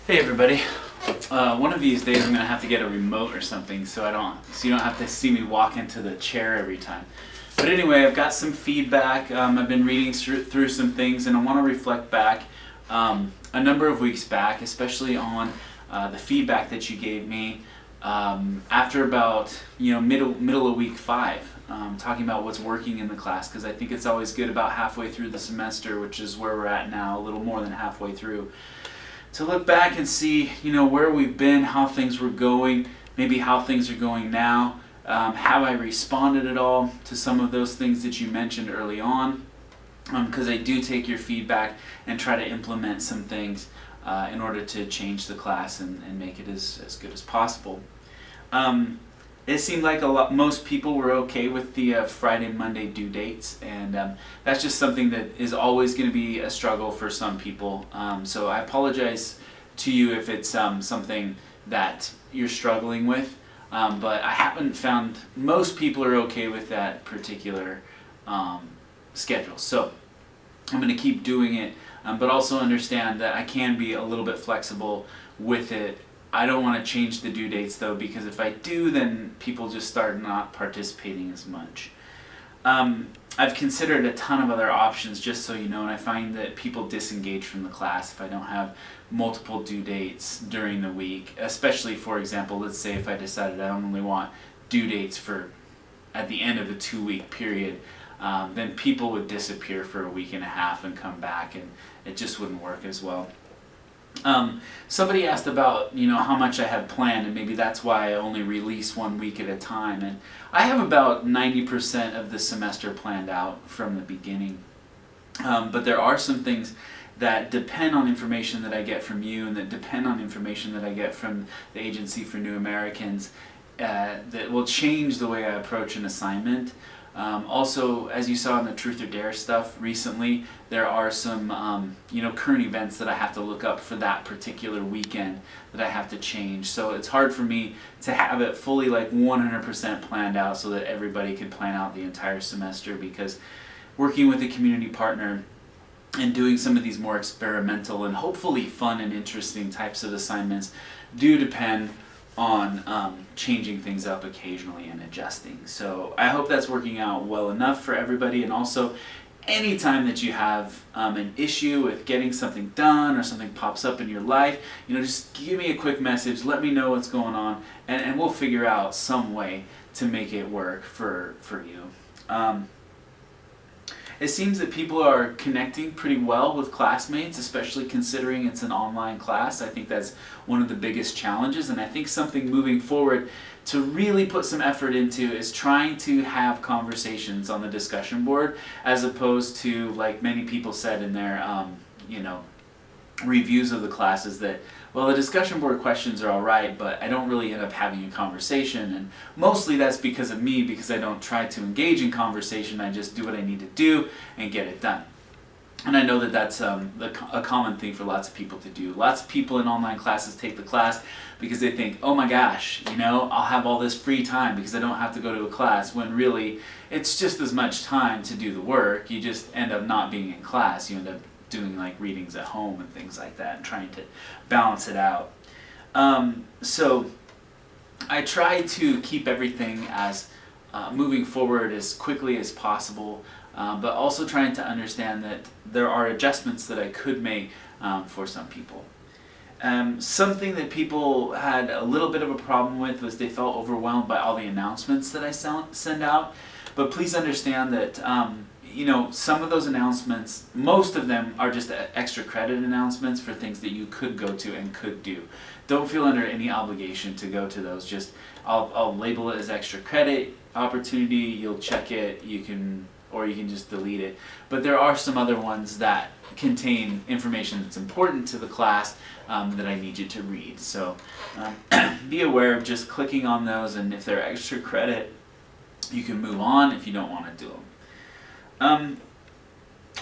Hey everybody. One of these days I'm gonna have to get a remote or something so you don't have to see me walk into the chair every time. But anyway, I've got some feedback. I've been reading through some things, and I want to reflect back a number of weeks back, especially on the feedback that you gave me after about middle of week 5, talking about what's working in the class, because I think it's always good about halfway through the semester, which is where we're at now, a little more than halfway through, to look back and see, where we've been, how things were going, maybe how things are going now. Have I responded at all to some of those things that you mentioned early on? Because I do take your feedback and try to implement some things in order to change the class and make it as good as possible. It seemed like most people were okay with the Friday, Monday due dates, and that's just something that is always going to be a struggle for some people. So I apologize to you if it's something that you're struggling with, but I haven't found most people are okay with that particular schedule. So I'm going to keep doing it, but also understand that I can be a little bit flexible with it. I don't want to change the due dates though, because if I do, then people just start not participating as much. I've considered a ton of other options, just so you know, and I find that people disengage from the class if I don't have multiple due dates during the week. Especially, for example, let's say if I decided I only want due dates for at the end of a 2-week period, then people would disappear for a week and a half and come back, and it just wouldn't work as well. Somebody asked about how much I have planned, and maybe that's why I only release 1 week at a time, and I have about 90% of the semester planned out from the beginning, but there are some things that depend on information that I get from you, and that depend on information that I get from the Agency for New Americans, that will change the way I approach an assignment. Also, as you saw in the Truth or Dare stuff recently, there are some current events that I have to look up for that particular weekend that I have to change. So it's hard for me to have it fully 100% planned out so that everybody can plan out the entire semester, because working with a community partner and doing some of these more experimental and hopefully fun and interesting types of assignments do depend on changing things up occasionally and adjusting. So I hope that's working out well enough for everybody. And also, anytime that you have an issue with getting something done or something pops up in your life, just give me a quick message, let me know what's going on, and we'll figure out some way to make it work for you. It seems that people are connecting pretty well with classmates, especially considering it's an online class. I think that's one of the biggest challenges, and I think something moving forward to really put some effort into is trying to have conversations on the discussion board, as opposed to, like many people said in their reviews of the classes, that the discussion board questions are alright, but I don't really end up having a conversation, and mostly that's because of me, because I don't try to engage in conversation. I just do what I need to do and get it done. And I know that that's a common thing for lots of people to do. Lots of people in online classes take the class because they think, oh my gosh, I'll have all this free time because I don't have to go to a class, when really it's just as much time to do the work. You just end up not being in class. You end up doing readings at home and things like that, and trying to balance it out. So I try to keep everything as moving forward as quickly as possible, but also trying to understand that there are adjustments that I could make for some people. Something that people had a little bit of a problem with was they felt overwhelmed by all the announcements that I send out, but please understand that some of those announcements, most of them are just extra credit announcements for things that you could go to and could do. Don't feel under any obligation to go to those. Just I'll label it as extra credit opportunity. You'll check it. You can just delete it. But there are some other ones that contain information that's important to the class that I need you to read. So be aware of just clicking on those, and if they're extra credit, you can move on if you don't want to do them.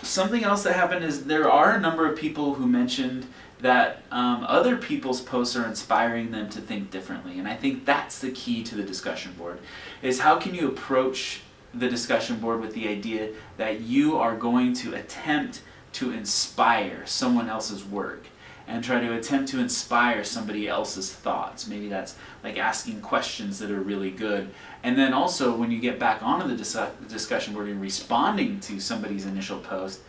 Something else that happened is there are a number of people who mentioned that other people's posts are inspiring them to think differently, and I think that's the key to the discussion board, is how can you approach the discussion board with the idea that you are going to attempt to inspire someone else's work, and try to attempt to inspire somebody else's thoughts. Maybe that's like asking questions that are really good. And then also when you get back onto the discussion board and responding to somebody's initial post,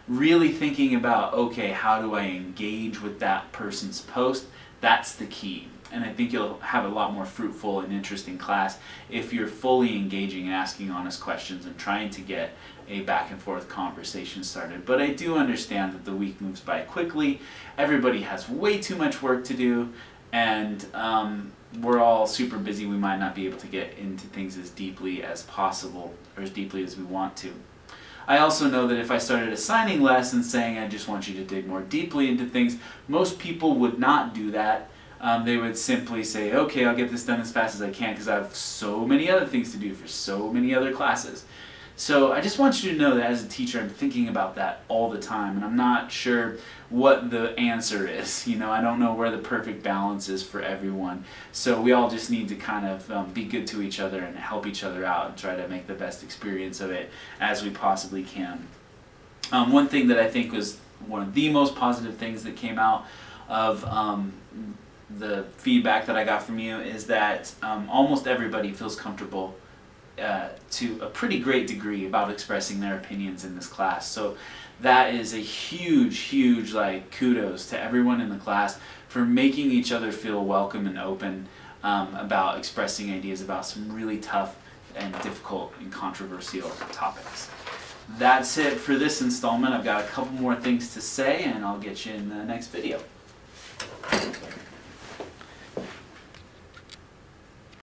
really thinking about, okay, how do I engage with that person's post? That's the key. And I think you'll have a lot more fruitful and interesting class if you're fully engaging and asking honest questions and trying to get a back and forth conversation started. But I do understand that the week moves by quickly. Everybody has way too much work to do, and we're all super busy. We might not be able to get into things as deeply as possible, or as deeply as we want to. I also know that if I started assigning lessons saying I just want you to dig more deeply into things, most people would not do that. They would simply say, okay, I'll get this done as fast as I can because I have so many other things to do for so many other classes. So I just want you to know that as a teacher, I'm thinking about that all the time, and I'm not sure what the answer is. I don't know where the perfect balance is for everyone. So we all just need to kind of be good to each other and help each other out and try to make the best experience of it as we possibly can. One thing that I think was one of the most positive things that came out of the feedback that I got from you is that almost everybody feels comfortable to a pretty great degree about expressing their opinions in this class. So that is a huge kudos to everyone in the class for making each other feel welcome and open about expressing ideas about some really tough and difficult and controversial topics. That's it for this installment. I've got a couple more things to say, and I'll get you in the next video.